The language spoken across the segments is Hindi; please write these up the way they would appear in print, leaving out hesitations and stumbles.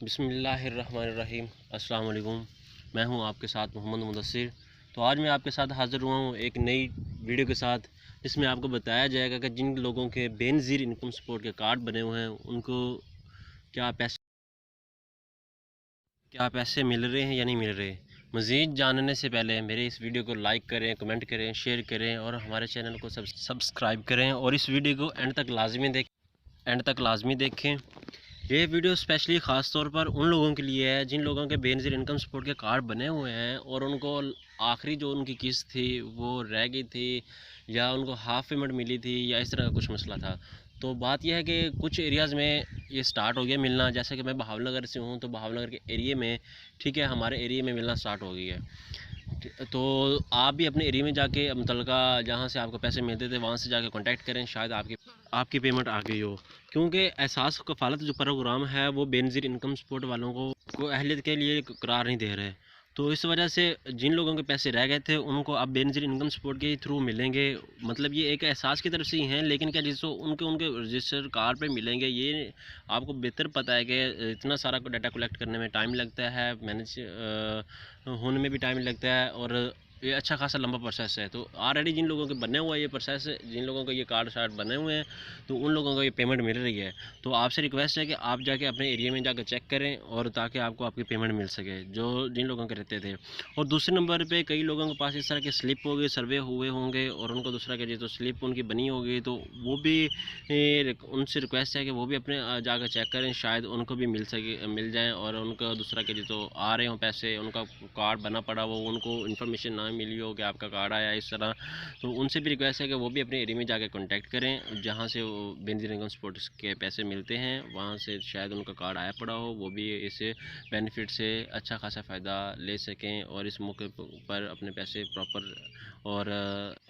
बिस्मिल्लाहिर्रहमानिर्रहीम। अस्सलाम वालेकुम। मैं हूं आपके साथ मोहम्मद मुदस्सिर। तो आज मैं आपके साथ हाज़िर हुआ हूं एक नई वीडियो के साथ, जिसमें आपको बताया जाएगा कि जिन लोगों के बेनज़ीर इनकम सपोर्ट के कार्ड बने हुए हैं उनको क्या पैसे मिल रहे हैं या नहीं मिल रहे। मज़ीद जानने से पहले मेरे इस वीडियो को लाइक करें, कमेंट करें, शेयर करें और हमारे चैनल को सब्सक्राइब करें और इस वीडियो को एंड तक लाजमी देखें। ये वीडियो स्पेशली ख़ास तौर पर उन लोगों के लिए है जिन लोगों के बेनज़ीर इनकम सपोर्ट के कार्ड बने हुए हैं और उनको आखिरी जो उनकी किस्त थी वो रह गई थी, या उनको हाफ़ पेमेंट मिली थी, या इस तरह का कुछ मसला था। तो बात यह है कि कुछ एरियाज़ में ये स्टार्ट हो गया मिलना। जैसे कि मैं बहावलनगर से हूँ, तो बहावलनगर के एरिए में, ठीक है, हमारे एरिए में मिलना स्टार्ट हो गई है। तो आप भी अपने एरिया में जाके मुतलका जहाँ से आपको पैसे मिलते थे वहाँ से जाके कांटेक्ट करें, शायद आपकी पेमेंट आ गई हो। क्योंकि एहसास कफ़ालत जो प्रोग्राम है वो बेनज़ीर इनकम सपोर्ट वालों को अहलियत के लिए करार नहीं दे रहे। तो इस वजह से जिन लोगों के पैसे रह गए थे उनको अब बेनज़ीर इनकम सपोर्ट के थ्रू मिलेंगे। मतलब ये एक एहसास की तरफ से ही हैं, लेकिन क्या जिसको उनके उनके रजिस्टर कार्ड पे मिलेंगे, ये आपको बेहतर पता है कि इतना सारा डाटा कलेक्ट करने में टाइम लगता है, मैनेज होने में भी टाइम लगता है, और ये अच्छा खासा लंबा प्रोसेस है। तो ऑलरेडी जिन लोगों के बने हुआ है ये प्रोसेस, जिन लोगों के ये कार्ड शार्ड बने हुए हैं, तो उन लोगों को ये पेमेंट मिल रही है। तो आपसे रिक्वेस्ट है कि आप जाके अपने एरिया में जाकर चेक करें, और ताकि आपको आपकी पेमेंट मिल सके जो जिन लोगों के रहते थे। और दूसरे नंबर पे कई लोगों के पास इस तरह के स्लिप हो गए, सर्वे हुए होंगे, और उनको दूसरा कहिए तो स्लिप उनकी बनी होगी, तो वो भी उनसे रिक्वेस्ट है कि वो भी अपने जाकर चेक करें, शायद उनको भी मिल जाएँ, और उनका दूसरा कहिए तो आ रहे हों पैसे, उनका कार्ड बना पड़ा वो, उनको इन्फॉर्मेशन ना मिली हो कि आपका कार्ड आया इस तरह। तो उनसे भी रिक्वेस्ट है कि वो भी अपने एरिया में जाकर कॉन्टैक्ट करें जहाँ से वो बेनज़ीर इनकम सपोर्ट के पैसे मिलते हैं, वहाँ से शायद उनका कार्ड आया पड़ा हो, वो भी इस बेनिफिट से अच्छा खासा फ़ायदा ले सकें, और इस मौके पर अपने पैसे प्रॉपर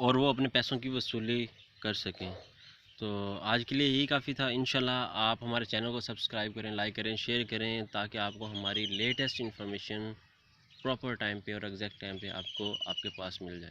और वो अपने पैसों की वसूली कर सकें। तो आज के लिए यही काफ़ी था। इंशाल्लाह आप हमारे चैनल को सब्सक्राइब करें, लाइक करें, शेयर करें, ताकि आपको हमारी लेटेस्ट इन्फॉर्मेशन प्रॉपर टाइम पे और एग्जैक्ट टाइम पे आपको आपके पास मिल जाए।